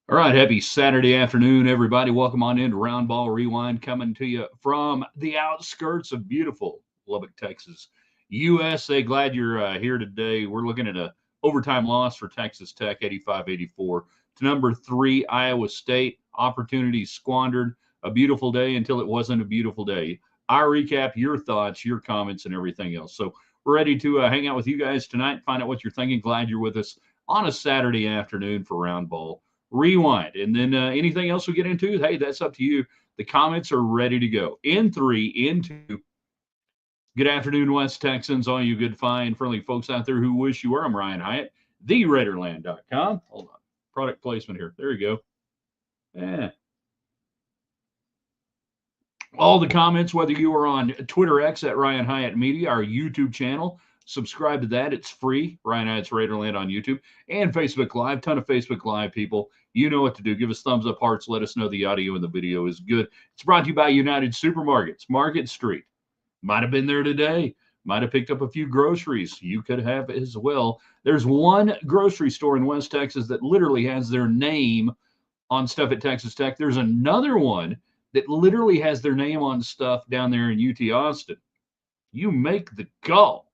All right, happy Saturday afternoon, everybody. Welcome on into Roundball Rewind, coming to you from the outskirts of beautiful Lubbock, Texas, USA. Glad you're here today. We're looking at a overtime loss for Texas Tech, 85-84 to number 3 Iowa State. Opportunities squandered. A beautiful day until it wasn't a beautiful day. I recap your thoughts, your comments, and everything else. So we're ready to hang out with you guys tonight, find out what you're thinking. Glad you're with us on a Saturday afternoon for Roundball Rewind. And then anything else we get into, hey, that's up to you. The comments are ready to go. In 3, in 2. Good afternoon, West Texans, all you good, fine, friendly folks out there who wish you were. I'm Ryan Hyatt, theraiderland.com. Hold on. Product placement here. There you go. Yeah. All the comments, whether you are on Twitter X at Ryan Hyatt Media, our YouTube channel, subscribe to that. It's free. Ryan Hyatt's Raiderland on YouTube and Facebook Live. Ton of Facebook Live people. You know what to do. Give us thumbs up, hearts. Let us know the audio and the video is good. It's brought to you by United Supermarkets, Market Street. Might have been there today. Might have picked up a few groceries. You could have as well. There's one grocery store in West Texas that literally has their name on stuff at Texas Tech. There's another one that literally has their name on stuff down there in UT Austin. You make the call.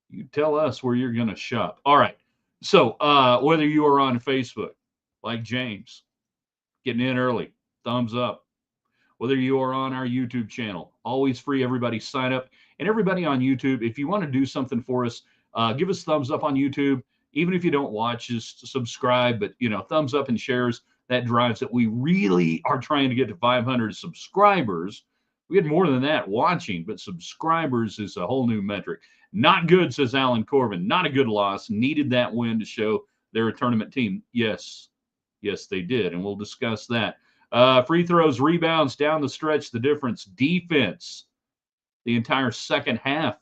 You tell us where you're going to shop. All right. So whether you are on Facebook, like James, getting in early, thumbs up. Whether you are on our YouTube channel, always free. Everybody sign up. And everybody on YouTube, if you want to do something for us, give us thumbs up on YouTube. Even if you don't watch, just subscribe. But, thumbs up and shares, that drives it. We really are trying to get to 500 subscribers. We had more than that watching, but subscribers is a whole new metric. Not good, says Alan Corbin. Not a good loss. Needed that win to show they're a tournament team. Yes, they did, and we'll discuss that. Free throws, rebounds, down the stretch, the difference. Defense, the entire second half,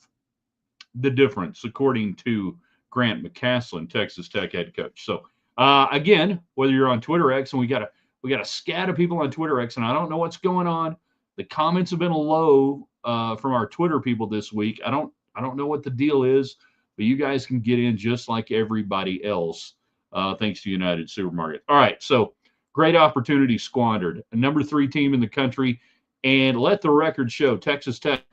the difference, according to Grant McCaslin, Texas Tech head coach. So, again, whether you're on Twitter X, and we got a scat of people on Twitter X, and I don't know what's going on. The comments have been low from our Twitter people this week. I don't know what the deal is, but you guys can get in just like everybody else, thanks to United Supermarket. All right, so great opportunity squandered. A number 3 team in the country, and let the record show Texas Tech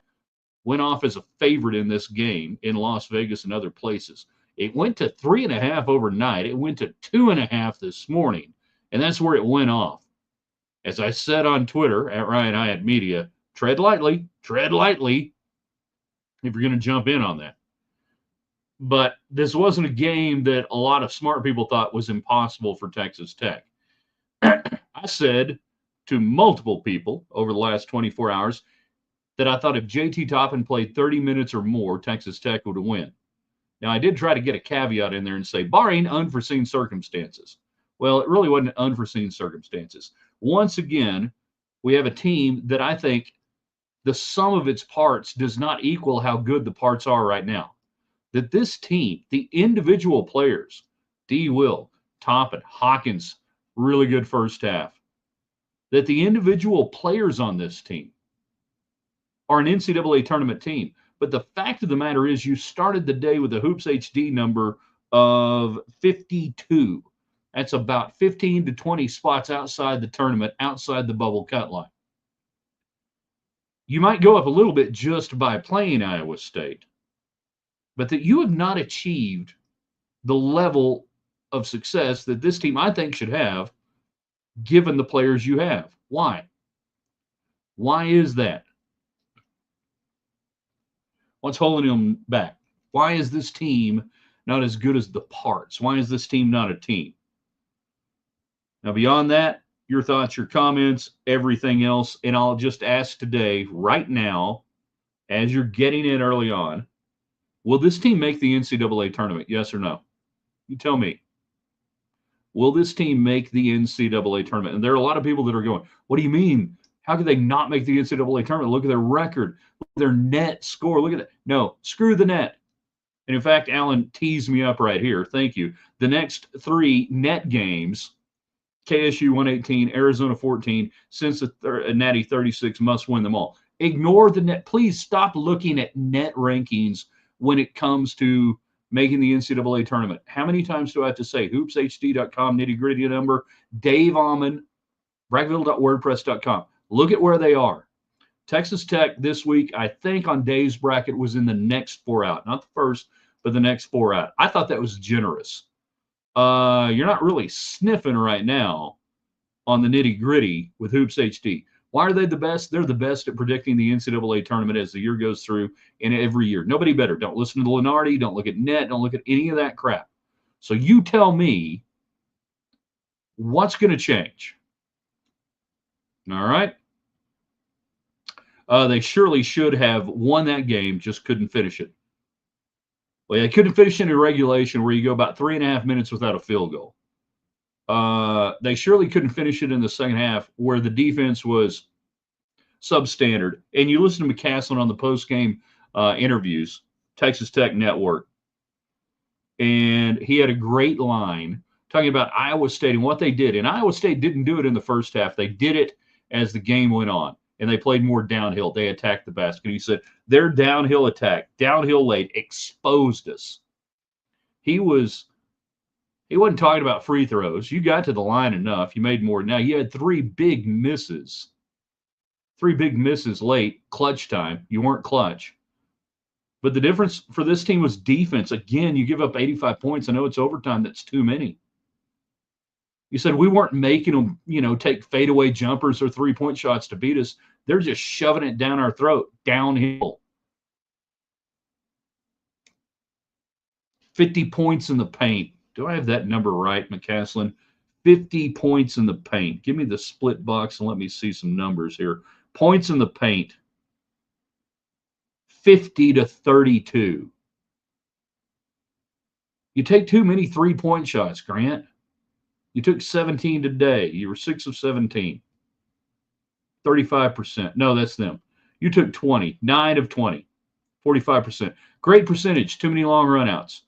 went off as a favorite in this game in Las Vegas and other places. It went to 3.5 overnight. It went to 2.5 this morning, and that's where it went off. As I said on Twitter, at Ryan Hyatt Media, tread lightly if you're going to jump in on that. But this wasn't a game that a lot of smart people thought was impossible for Texas Tech. I said to multiple people over the last 24 hours that I thought if JT Toppin played 30 minutes or more, Texas Tech would win. Now, I did try to get a caveat in there and say, barring unforeseen circumstances. Well, it really wasn't unforeseen circumstances. Once again, we have a team that I think the sum of its parts does not equal how good the parts are right now. That this team, the individual players, D. Will, Toppin, Hawkins, really good first half. That the individual players on this team are an NCAA tournament team. But the fact of the matter is you started the day with a Hoops HD number of 52. That's about 15 to 20 spots outside the tournament, outside the bubble cut line. You might go up a little bit just by playing Iowa State, but that you have not achieved the level of success that this team, I think, should have, given the players you have. Why? Why is that? What's holding them back? Why is this team not as good as the parts? Why is this team not a team? Now, beyond that, your thoughts, your comments, everything else, and I'll just ask today, right now, as you're getting in early on, will this team make the NCAA tournament, yes or no? You tell me. Will this team make the NCAA tournament? And there are a lot of people that are going, what do you mean? How could they not make the NCAA tournament? Look at their record. Look at their net score. Look at that. No, screw the net. And in fact, Alan teased me up right here. Thank you. The next 3 net games, KSU 118, Arizona 14, Cincinnati 36, must win them all. Ignore the net. Please stop looking at net rankings when it comes to making the NCAA tournament. How many times do I have to say? HoopsHD.com, nitty-gritty number, Dave Almond, Brackville.wordpress.com. Look at where they are. Texas Tech this week, I think on Dave's bracket, was in the next 4 out. Not the first, but the next 4 out. I thought that was generous. You're not really sniffing right now on the nitty-gritty with Hoops HD. Why are they the best? They're the best at predicting the NCAA tournament as the year goes through and every year. Nobody better. Don't listen to Lenardi. Don't look at net. Don't look at any of that crap. So you tell me what's going to change. All right? They surely should have won that game, just couldn't finish it. Well, they couldn't finish it in regulation where you go about 3.5 minutes without a field goal. They surely couldn't finish it in the second half where the defense was substandard. And you listen to McCaslin on the post-game interviews, Texas Tech Network, and he had a great line talking about Iowa State and what they did. And Iowa State didn't do it in the first half. They did it as the game went on, and they played more downhill. They attacked the basket. He said their downhill attack, downhill late, exposed us. He wasn't talking about free throws. You got to the line enough. You made more. Now, you had 3 big misses. 3 big misses late, clutch time. You weren't clutch. But the difference for this team was defense. Again, you give up 85 points. I know it's overtime. That's too many. You said we weren't making them, take fadeaway jumpers or 3-point shots to beat us. They're just shoving it down our throat, downhill. 50 points in the paint. Do I have that number right, McCaslin? 50 points in the paint. Give me the split box and let me see some numbers here. Points in the paint. 50 to 32. You take too many 3-point shots, Grant. You took 17 today. You were 6 of 17. 35%. No, that's them. You took 20. 9 of 20. 45%. Great percentage. Too many long runouts.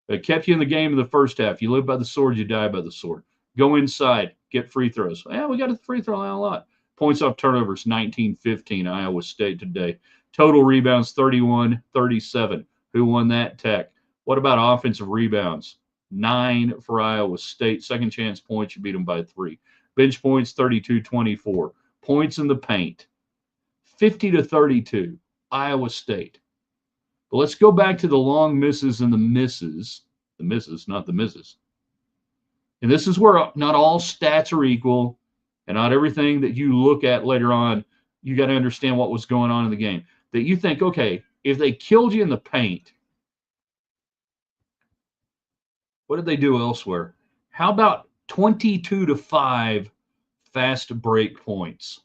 It kept you in the game in the first half. You live by the sword, you die by the sword. Go inside, get free throws. Yeah, we got a free throw line a lot. Points off turnovers, 19-15, Iowa State today. Total rebounds, 31-37. Who won that? Tech. What about offensive rebounds? 9 for Iowa State. Second chance points, you beat them by 3. Bench points, 32-24. Points in the paint, 50 to 32, Iowa State. But let's go back to the long misses and the misses. The misses, not the misses. And this is where not all stats are equal, and not everything that you look at later on, you got to understand what was going on in the game. That you think, okay, if they killed you in the paint, what did they do elsewhere? How about 22 to 5 fast break points?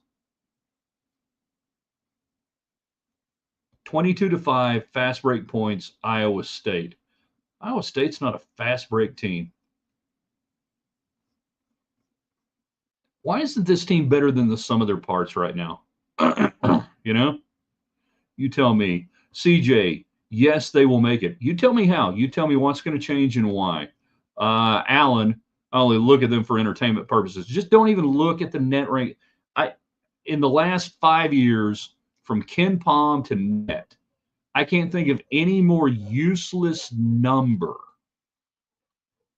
22 to 5 fast break points, Iowa State. Iowa State's not a fast break team. Why isn't this team better than the sum of their parts right now? You tell me. CJ, yes, they will make it. You tell me how. You tell me what's going to change and why. Allen, I only look at them for entertainment purposes. Just don't even look at the net rank. In the last 5 years, from Ken Palm to net, I can't think of any more useless number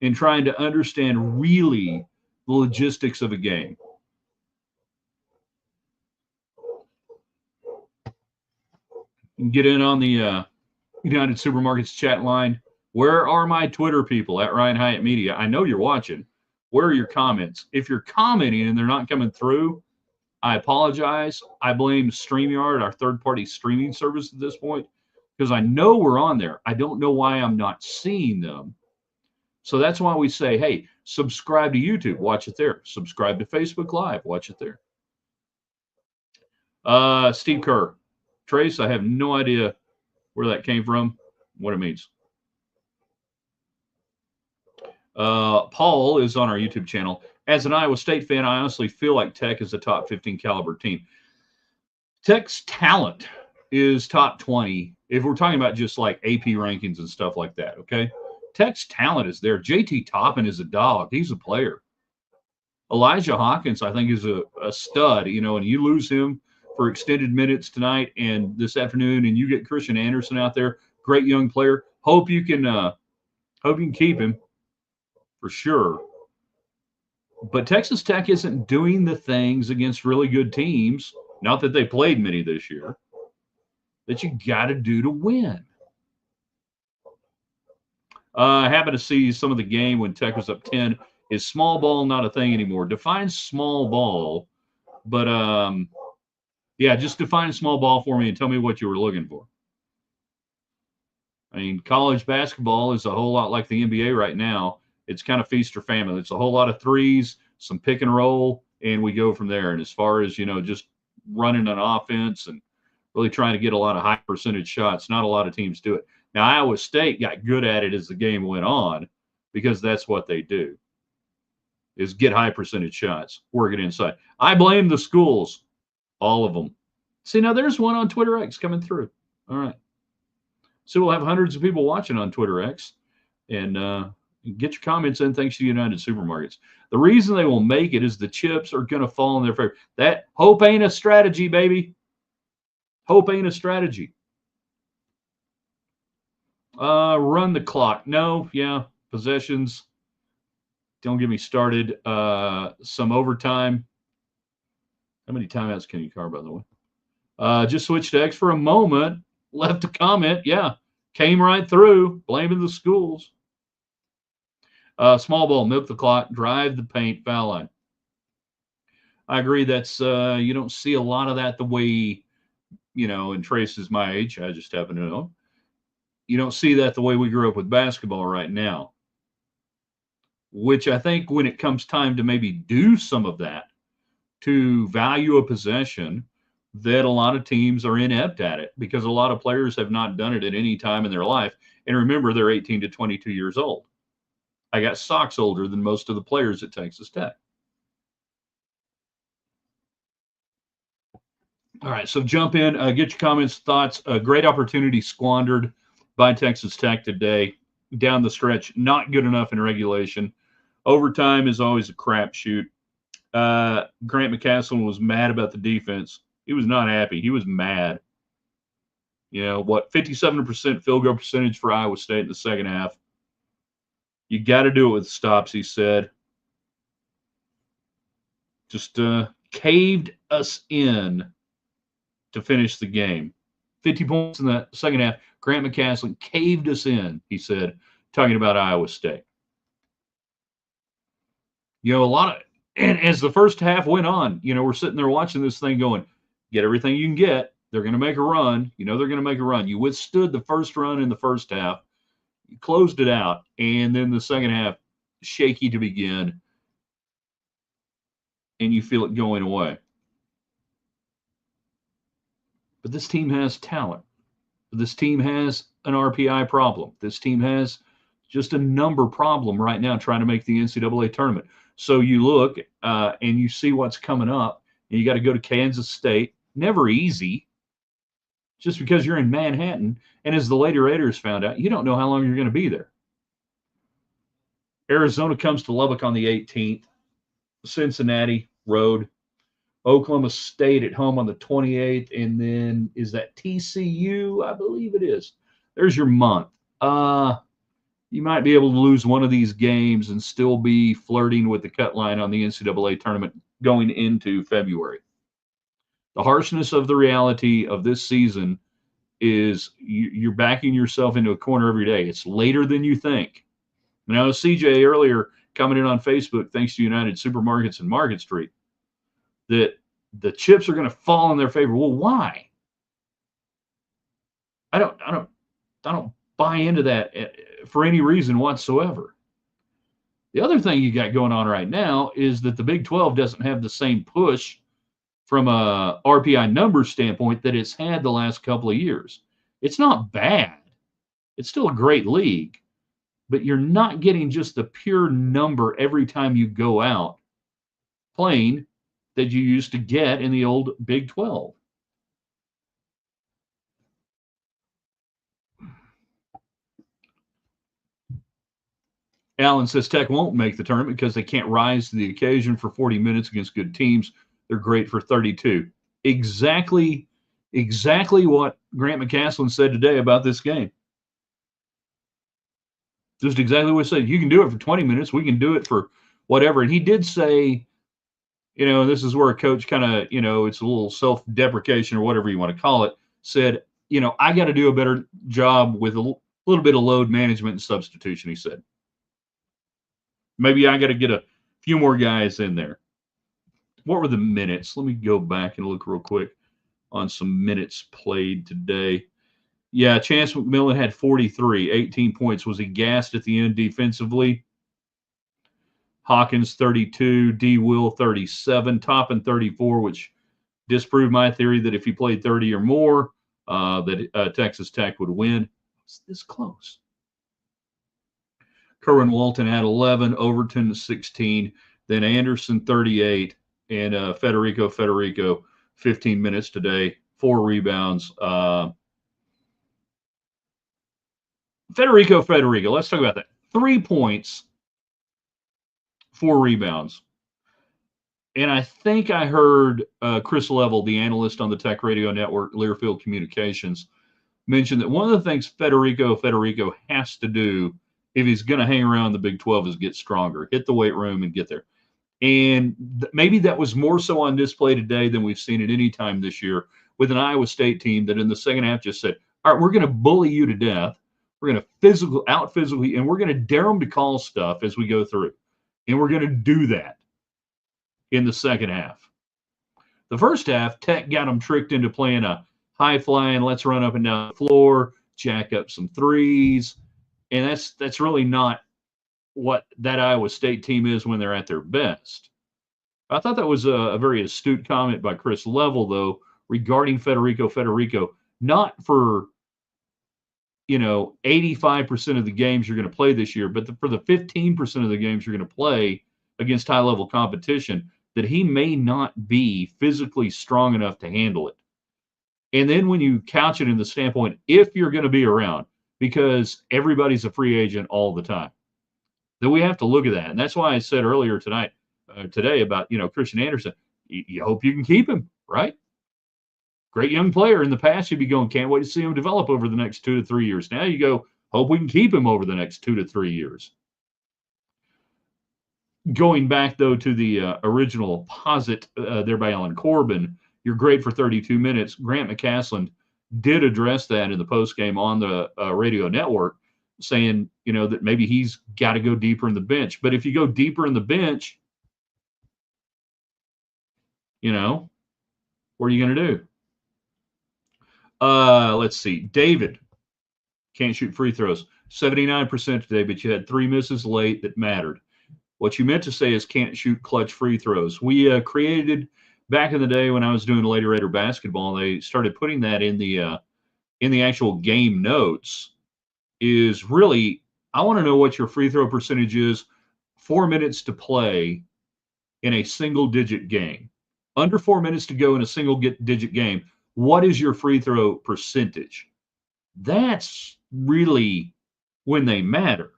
in trying to understand really the logistics of a game. You can get in on the United Supermarkets chat line. Where are my Twitter people at Ryan Hyatt Media? I know you're watching. Where are your comments? If you're commenting and they're not coming through, I apologize. I blame StreamYard, our third-party streaming service at this point, because I know we're on there. I don't know why I'm not seeing them. So that's why we say, hey, subscribe to YouTube, watch it there. Subscribe to Facebook Live, watch it there. Steve Kerr. Trace, I have no idea where that came from, what it means. Paul is on our YouTube channel. As an Iowa State fan, I honestly feel like Tech is a top 15 caliber team. Tech's talent is top 20 if we're talking about just like AP rankings and stuff like that, okay? Tech's talent is there. JT Toppin is a dog. He's a player. Elijah Hawkins, I think, is a stud, and you lose him for extended minutes tonight and this afternoon, and you get Christian Anderson out there, great young player. Hope you can Hope you can keep him for sure. But Texas Tech isn't doing the things against really good teams, not that they played many this year, that you got to do to win. I happened to see some of the game when Tech was up 10. Is small ball not a thing anymore? Define small ball, but yeah, just define small ball for me and tell me what you were looking for. I mean, college basketball is a whole lot like the NBA right now. It's kind of feast or famine. It's a whole lot of threes, some pick and roll, and we go from there. And as far as, just running an offense and really trying to get a lot of high percentage shots, not a lot of teams do it. Now, Iowa State got good at it as the game went on because that's what they do, is get high percentage shots, work it inside. I blame the schools, all of them. See, now there's one on Twitter X coming through. All right. So we'll have hundreds of people watching on Twitter X. And get your comments in thanks to United Supermarkets. The reason they will make it is the chips are going to fall in their favor. That hope ain't a strategy, baby. Hope ain't a strategy. Run the clock. No, yeah, possessions. Don't get me started. Some overtime. How many timeouts can you carve, by the way? Just switched to X for a moment. Left a comment. Yeah, came right through. Blaming the schools. Small ball, milk the clock, drive the paint, foul line. I agree. That's you don't see a lot of that the way, and Trace is my age. I just happen to know. You don't see that the way we grew up with basketball right now, which I think when it comes time to maybe do some of that, to value a possession, that a lot of teams are inept at it because a lot of players have not done it at any time in their life. And remember, they're 18 to 22 years old. I got socks older than most of the players at Texas Tech. All right, so jump in, get your comments, thoughts. A great opportunity squandered by Texas Tech today. Down the stretch, not good enough in regulation. Overtime is always a crapshoot. Grant McCasland was mad about the defense. He was not happy. He was mad. 57% field goal percentage for Iowa State in the second half. You got to do it with stops, he said. Just caved us in to finish the game. 50 points in the second half. Grant McCasland caved us in, he said, talking about Iowa State. And as the first half went on, we're sitting there watching this thing going, get everything you can get. They're going to make a run. They're going to make a run. You withstood the first run in the first half. You closed it out. And then the second half, shaky to begin. And you feel it going away. But this team has talent. This team has an RPI problem. This team has just a number problem right now trying to make the NCAA tournament. So you look and you see what's coming up. And you got to go to Kansas State. Never easy. Just because you're in Manhattan. And as the Lady Raiders found out, you don't know how long you're going to be there. Arizona comes to Lubbock on the 18th. Cincinnati road. Oklahoma State at home on the 28th. And then is that TCU? I believe it is. There's your month. You might be able to lose one of these games and still be flirting with the cut line on the NCAA tournament going into February. The harshness of the reality of this season is you're backing yourself into a corner every day. It's later than you think. Now, CJ earlier commented on Facebook, thanks to United Supermarkets and Market Street, that the chips are going to fall in their favor. Well, why? I don't buy into that for any reason whatsoever. The other thing you got going on right now is that the Big 12 doesn't have the same push from a RPI number standpoint that it's had the last couple of years. It's not bad. It's still a great league, but you're not getting just the pure number every time you go out playing that you used to get in the old Big 12. Alan says Tech won't make the tournament because they can't rise to the occasion for 40 minutes against good teams. They're great for 32. Exactly what Grant McCasland said today about this game. Just exactly what he said. You can do it for 20 minutes. We can do it for whatever. And he did say, this is where a coach kind of, it's a little self-deprecation or whatever you want to call it, said, I got to do a better job with a little bit of load management and substitution, he said. Maybe I got to get a few more guys in there. What were the minutes? Let me go back and look real quick on some minutes played today. Yeah, Chance McMillan had 43, 18 points. Was he gassed at the end defensively? Hawkins 32, D. Will 37, Toppin 34, which disproved my theory that if he played 30 or more, that Texas Tech would win. It's this close. Kerwin Walton had 11, Overton 16, then Anderson 38, and Federico 15 minutes today, 4 rebounds. Federico, let's talk about that. 3 points, 4 rebounds. And I think I heard Chris Level, the analyst on the Tech Radio Network, Learfield Communications, mention that one of the things Federico has to do if he's going to hang around the Big 12 is get stronger, hit the weight room and get there. And maybe that was more so on display today than we've seen at any time this year with an Iowa State team that in the second half just said, all right, we're going to bully you to death. We're going to out physically, and we're going to dare them to call stuff as we go through. And we're going to do that in the second half. The first half, Tech got them tricked into playing a high-flying, let's run up and down the floor, jack up some threes. And that's really not what that Iowa State team is when they're at their best. I thought that was a very astute comment by Chris Level, though, regarding Federico, not for, 85% of the games you're going to play this year, but for the 15% of the games you're going to play against high-level competition, that he may not be physically strong enough to handle it. And then when you couch it in the standpoint, if you're going to be around, because everybody's a free agent all the time, then we have to look at that. And that's why I said earlier today about, Christian Anderson, you hope you can keep him, right? Great young player. In the past, you'd be going, can't wait to see him develop over the next 2 to 3 years. Now you go, hope we can keep him over the next 2 to 3 years. Going back, though, to the original posit there by Alan Corbin, you're great for 32 minutes. Grant McCasland did address that in the postgame on the radio network, saying, that maybe he's got to go deeper in the bench. But if you go deeper in the bench, what are you going to do? Let's see. David can't shoot free throws. 79% today, but you had 3 misses late that mattered. What you meant to say is can't shoot clutch free throws. We created back in the day when I was doing Lady Raider basketball, they started putting that in the actual game notes. Is really, I want to know what your free throw percentage is 4 minutes to play in a single-digit game. Under 4 minutes to go in a single-digit game, what is your free throw percentage? That's really when they matter.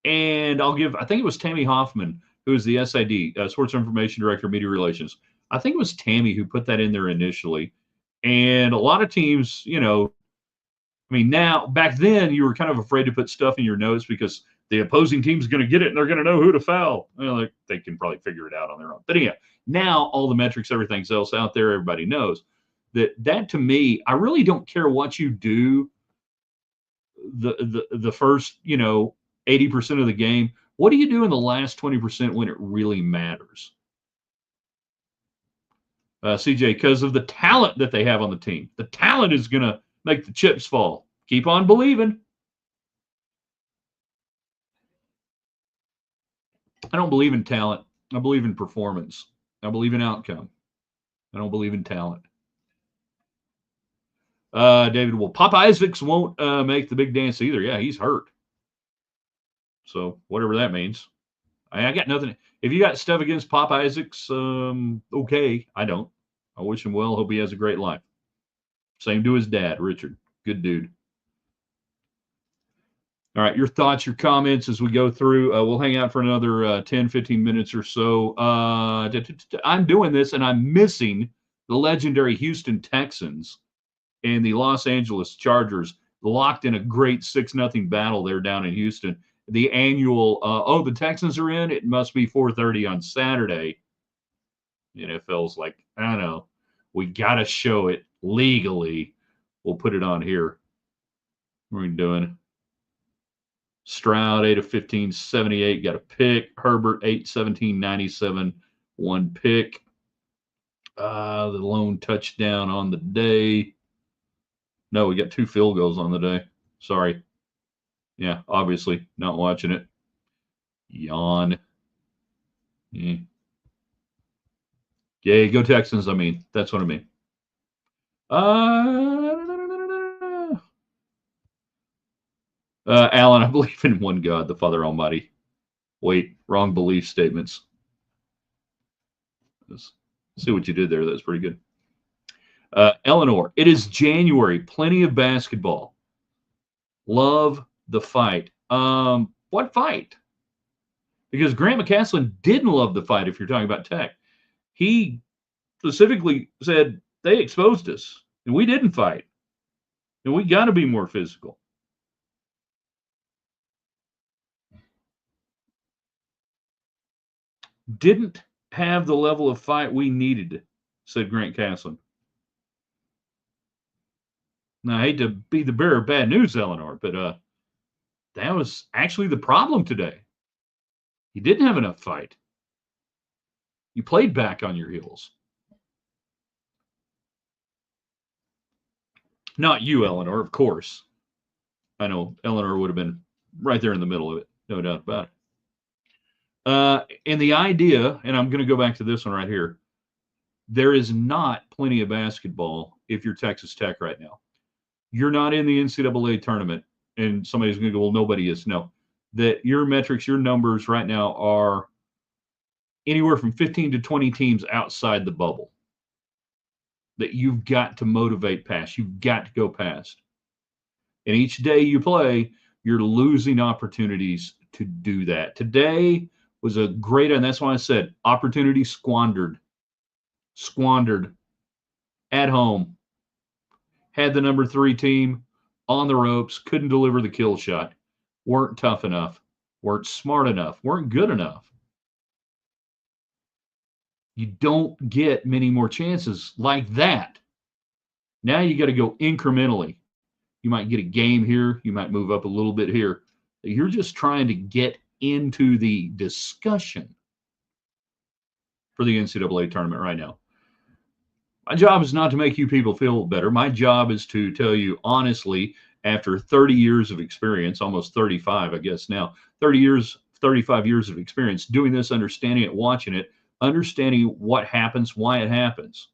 And I think it was Tammy Hoffman, who is the SID, Sports Information Director, Media Relations. I think it was Tammy who put that in there initially. And a lot of teams, now, back then, you were kind of afraid to put stuff in your notes because the opposing team's going to get it and they're going to know who to foul. Well, they can probably figure it out on their own. But yeah, now all the metrics, everything else out there, everybody knows that to me, I really don't care what you do the first, 80% of the game. What do you do in the last 20% when it really matters? CJ, because of the talent that they have on the team. The talent is going to make the chips fall. Keep on believing. I don't believe in talent. I believe in performance. I believe in outcome. I don't believe in talent. David, well, Pop Isaacs won't make the big dance either. Yeah, he's hurt. So whatever that means. I got nothing. If you got stuff against Pop Isaacs, okay. I don't. I wish him well. Hope he has a great life. Same to his dad, Richard. Good dude. All right, your thoughts, your comments as we go through. We'll hang out for another 10, 15 minutes or so. I'm doing this, and I'm missing the legendary Houston Texans and the Los Angeles Chargers locked in a great 6-0 battle there down in Houston. The annual, the Texans are in. It must be 4:30 on Saturday. NFL's like, I don't know. We got to show it legally. We'll put it on here. What are we doing? Stroud, 8 of 15, 78, got a pick. Herbert, 8, 17, 97, 1 pick. The lone touchdown on the day. No, we got 2 field goals on the day. Sorry. Yeah, obviously not watching it. Yawn. Yeah. Yay, go Texans, I mean. That's what I mean. Alan, I believe in one God, the Father Almighty. Wait, wrong belief statements. Let's see what you did there. That's pretty good. Eleanor, it is January. Plenty of basketball. Love the fight. What fight? Because Grant McCaslin didn't love the fight if you're talking about Tech. He specifically said they exposed us and we didn't fight. And we got to be more physical. Didn't have the level of fight we needed, said Grant Caslin. Now, I hate to be the bearer of bad news, Eleanor, but that was actually the problem today. You didn't have enough fight. You played back on your heels. Not you, Eleanor, of course. I know Eleanor would have been right there in the middle of it, no doubt about it. And the idea, and I'm going to go back to this one right here, there is not plenty of basketball if you're Texas Tech right now. You're not in the NCAA tournament, and somebody's going to go, well, nobody is. No, that your metrics, your numbers right now are anywhere from 15 to 20 teams outside the bubble that you've got to motivate past. You've got to go past. And each day you play, you're losing opportunities to do that. Today was a great, and that's why I said opportunity squandered at home. Had the number 3 team on the ropes, couldn't deliver the kill shot, weren't tough enough, weren't smart enough, weren't good enough. You don't get many more chances like that. Now you got to go incrementally. You might get a game here, you might move up a little bit here. You're just trying to get into the discussion for the NCAA tournament right now. My job is not to make you people feel better. My job is to tell you honestly, after 30 years of experience, almost 35, I guess now, 35 years of experience doing this, understanding it, watching it, understanding what happens, why it happens.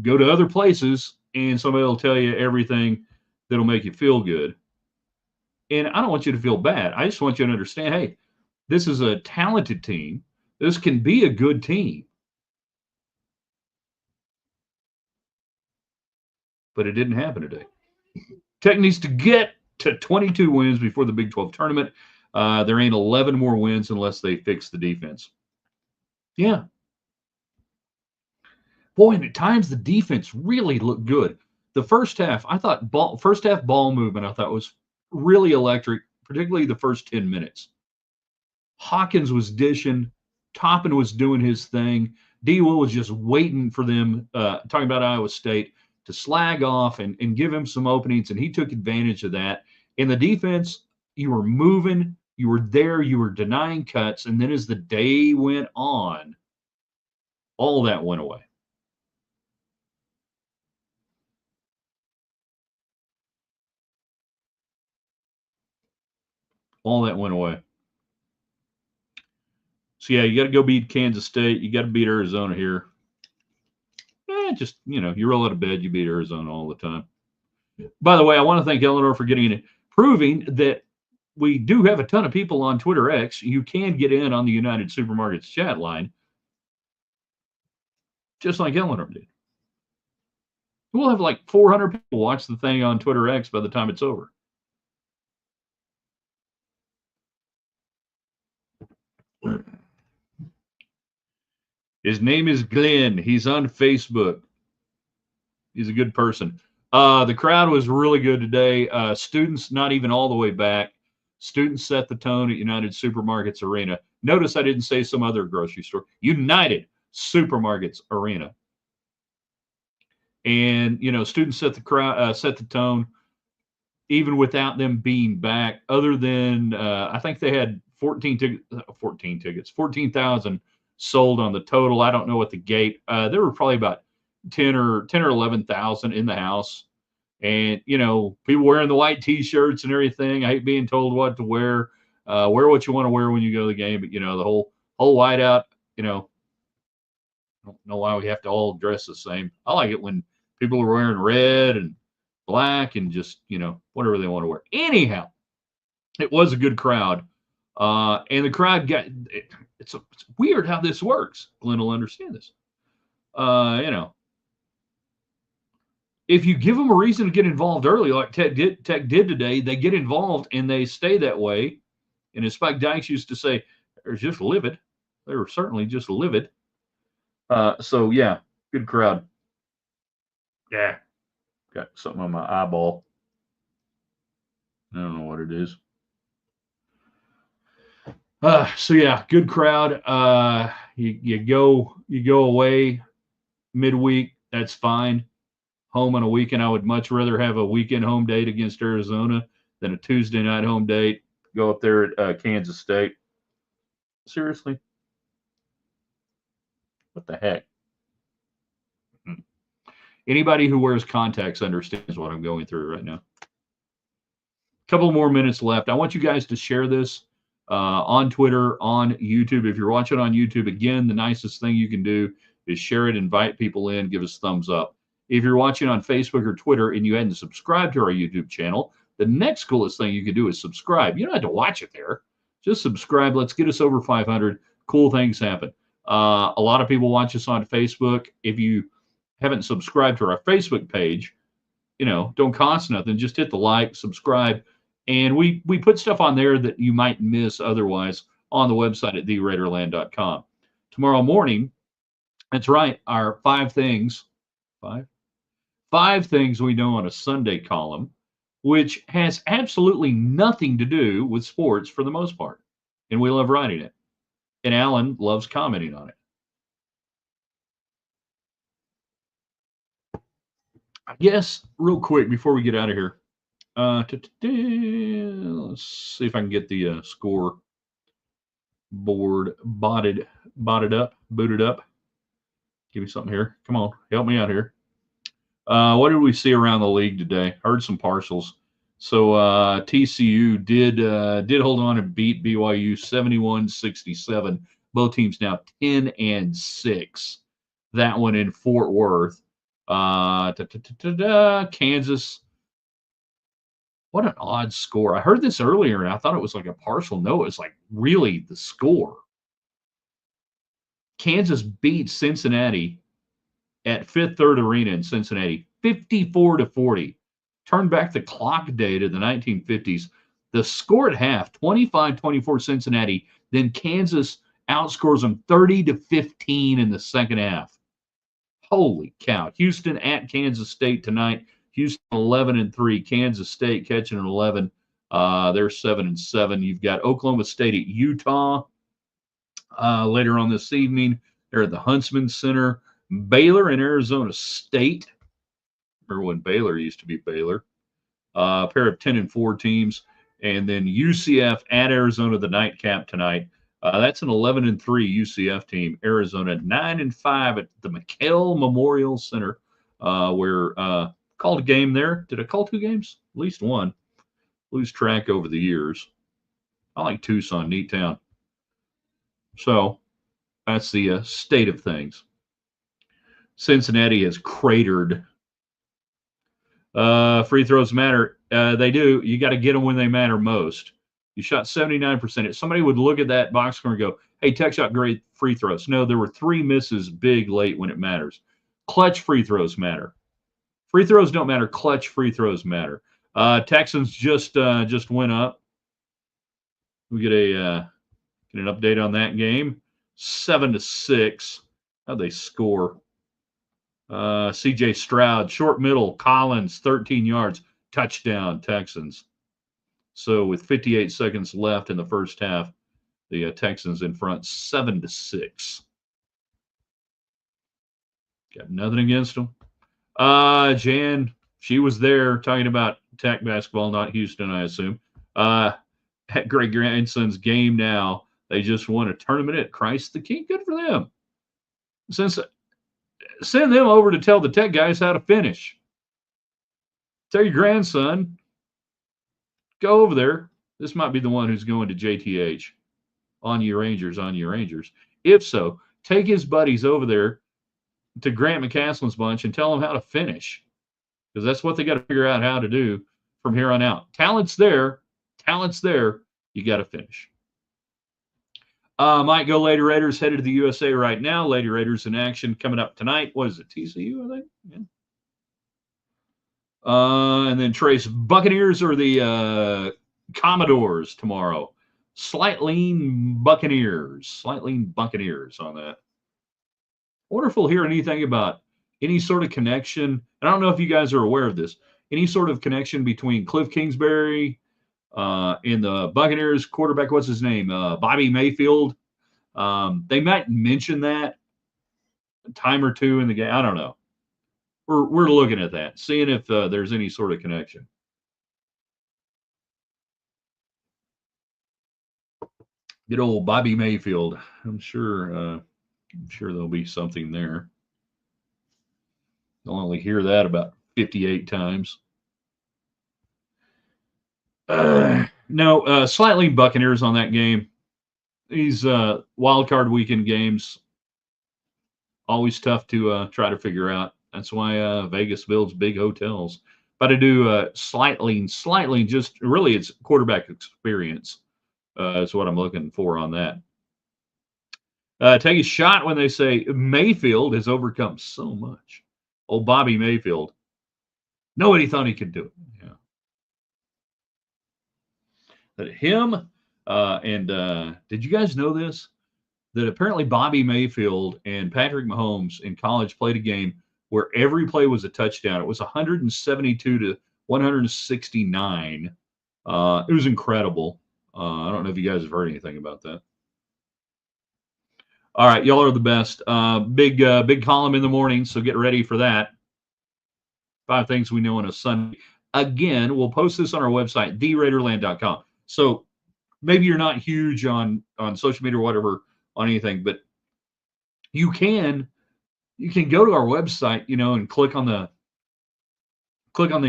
Go to other places and somebody will tell you everything that'll make you feel good. And I don't want you to feel bad. I just want you to understand, hey, this is a talented team. This can be a good team. But it didn't happen today. Tech needs to get to 22 wins before the Big 12 tournament. There ain't 11 more wins unless they fix the defense. Yeah. Boy, and at times the defense really looked good. The first half, I thought first half ball movement, I thought was really electric, particularly the first 10 minutes. Hawkins was dishing. Toppin was doing his thing. D. Will was just waiting for them, talking about Iowa State, to slag off and give him some openings, and he took advantage of that. In the defense, you were moving, you were there, you were denying cuts, and then as the day went on, all that went away. All that went away. So, yeah, you got to go beat Kansas State. You got to beat Arizona here. Just, you roll out of bed, you beat Arizona all the time. By the way, I want to thank Eleanor for proving that we do have a ton of people on Twitter X. You can get in on the United Supermarkets chat line, just like Eleanor did. We'll have like 400 people watch the thing on Twitter X by the time it's over. His name is Glenn. He's on Facebook. He's a good person. The crowd was really good today. Students not even all the way back. Students set the tone at United Supermarkets Arena. Notice I didn't say some other grocery store. United Supermarkets Arena. And students set the crowd, set the tone, even without them being back. Other than I think they had 14,000 sold on the total. I don't know what the gate. There were probably about 10 or 11,000 in the house. And people wearing the white T-shirts and everything. I hate being told what to wear. Wear what you want to wear when you go to the game. But the whole whiteout. I don't know why we have to all dress the same. I like it when people are wearing red and black and just whatever they want to wear. Anyhow, it was a good crowd, and the crowd got. It's weird how this works. Glenn will understand this. If you give them a reason to get involved early, like Tech did today, they get involved and they stay that way. And as Spike Dykes used to say, they're just livid. They were certainly just livid. So yeah, good crowd. Yeah, got something on my eyeball. I don't know what it is. So yeah, good crowd. You go away midweek. That's fine. Home on a weekend. I would much rather have a weekend home date against Arizona than a Tuesday night home date. Go up there at Kansas State. Seriously? What the heck? Anybody who wears contacts understands what I'm going through right now. A couple more minutes left. I want you guys to share this on Twitter, on YouTube. If you're watching on YouTube, again, the nicest thing you can do is share it, invite people in, give us thumbs up. If you're watching on Facebook or Twitter and you hadn't subscribed to our YouTube channel, the next coolest thing you can do is subscribe. You don't have to watch it there. Just subscribe. Let's get us over 500. Cool things happen. A lot of people watch us on Facebook. If you haven't subscribed to our Facebook page, don't cost nothing. Just hit the like, subscribe. And we put stuff on there that you might miss otherwise on the website at theraiderland.com. Tomorrow morning, that's right, our five things we know on a Sunday column, which has absolutely nothing to do with sports for the most part. And we love writing it. And Alan loves commenting on it. I guess real quick before we get out of here, let's see if I can get the score board booted up. Give me something here. Come on, help me out here. What did we see around the league today? Heard some partials. So TCU did hold on and beat BYU 71-67. Both teams now 10-6. That one in Fort Worth. Kansas. What an odd score. I heard this earlier and I thought it was like a partial. No, it's like really the score. Kansas beat Cincinnati at Fifth Third Arena in Cincinnati, 54-40. Turn back the clock day to the 1950s. The score at half, 25-24 Cincinnati. Then Kansas outscores them 30-15 in the second half. Holy cow. Houston at Kansas State tonight. Houston 11-3. Kansas State catching an 11. They're 7-7. You've got Oklahoma State at Utah later on this evening. They're at the Huntsman Center. Baylor and Arizona State. Remember when Baylor used to be Baylor? A pair of 10-4 teams. And then UCF at Arizona, the nightcap tonight. That's an 11-3 UCF team. Arizona 9-5 at the McHale Memorial Center, where called a game there. Did I call two games? At least one. Lose track over the years. I like Tucson, neat town. So that's the state of things. Cincinnati has cratered. Free throws matter. They do. You got to get them when they matter most. You shot 79%. If somebody would look at that box score and go, hey, Tech shot great free throws. No, there were 3 misses big late when it matters. Clutch free throws matter. Free throws don't matter. Clutch free throws matter. Texans just went up. We get an update on that game. 7-6. How'd they score? C.J. Stroud, short middle, Collins, 13 yards, touchdown, Texans. So with 58 seconds left in the first half, the Texans in front 7-6. Got nothing against them. Jan, she was there talking about Tech basketball, not Houston, I assume. At great grandson's game now. They just won a tournament at Christ the King. Good for them. Send them over to tell the Tech guys how to finish. Tell your grandson, go over there. This might be the one who's going to JTH. On you Rangers, on you Rangers. If so, take his buddies over there to Grant McCaslin's bunch and tell them how to finish. Because that's what they got to figure out how to do from here on out. Talent's there. You got to finish. Might go Lady Raiders headed to the USA right now. Lady Raiders in action coming up tonight. What is it, TCU, I think? Yeah. And then Trace, Buccaneers or the Commodores tomorrow. Slight lean Buccaneers on that. I wonder if we'll hear anything about any sort of connection. And I don't know if you guys are aware of this. Any sort of connection between Cliff Kingsbury and the Buccaneers quarterback, what's his name? Bobby Mayfield. They might mention that a time or two in the game. I don't know. We're looking at that, seeing if there's any sort of connection. Good old Bobby Mayfield. I'm sure there'll be something there. You'll only hear that about 58 times. No, slightly Buccaneers on that game. These wild card weekend games, always tough to try to figure out. That's why Vegas builds big hotels. But I do slightly, just really it's quarterback experience. Is what I'm looking for on that. Take a shot when they say Mayfield has overcome so much. Old Bobby Mayfield. Nobody thought he could do it. Yeah. That him and did you guys know this? That apparently Bobby Mayfield and Patrick Mahomes in college played a game where every play was a touchdown. It was 172-169. It was incredible. I don't know if you guys have heard anything about that. All right, y'all are the best. Big column in the morning, so get ready for that. 5 things we know on a Sunday. Again, we'll post this on our website, theraiderland.com. So maybe you're not huge on social media or whatever on anything, but you can go to our website, and click on the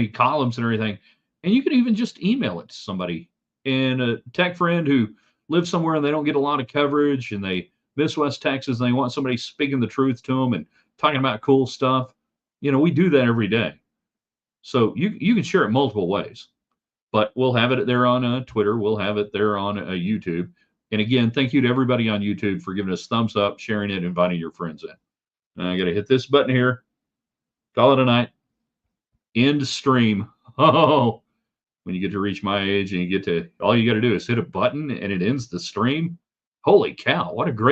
columns and everything, and you can even just email it to somebody. And a tech friend who lives somewhere and they don't get a lot of coverage and they miss West Texas and they want somebody speaking the truth to them and talking about cool stuff. We do that every day. So you can share it multiple ways. But we'll have it there on Twitter. We'll have it there on YouTube. And again, thank you to everybody on YouTube for giving us thumbs up, sharing it, inviting your friends in. I got to hit this button here. Call it a night. End stream. Oh, when you get to reach my age and all you got to do is hit a button and it ends the stream. Holy cow, what a great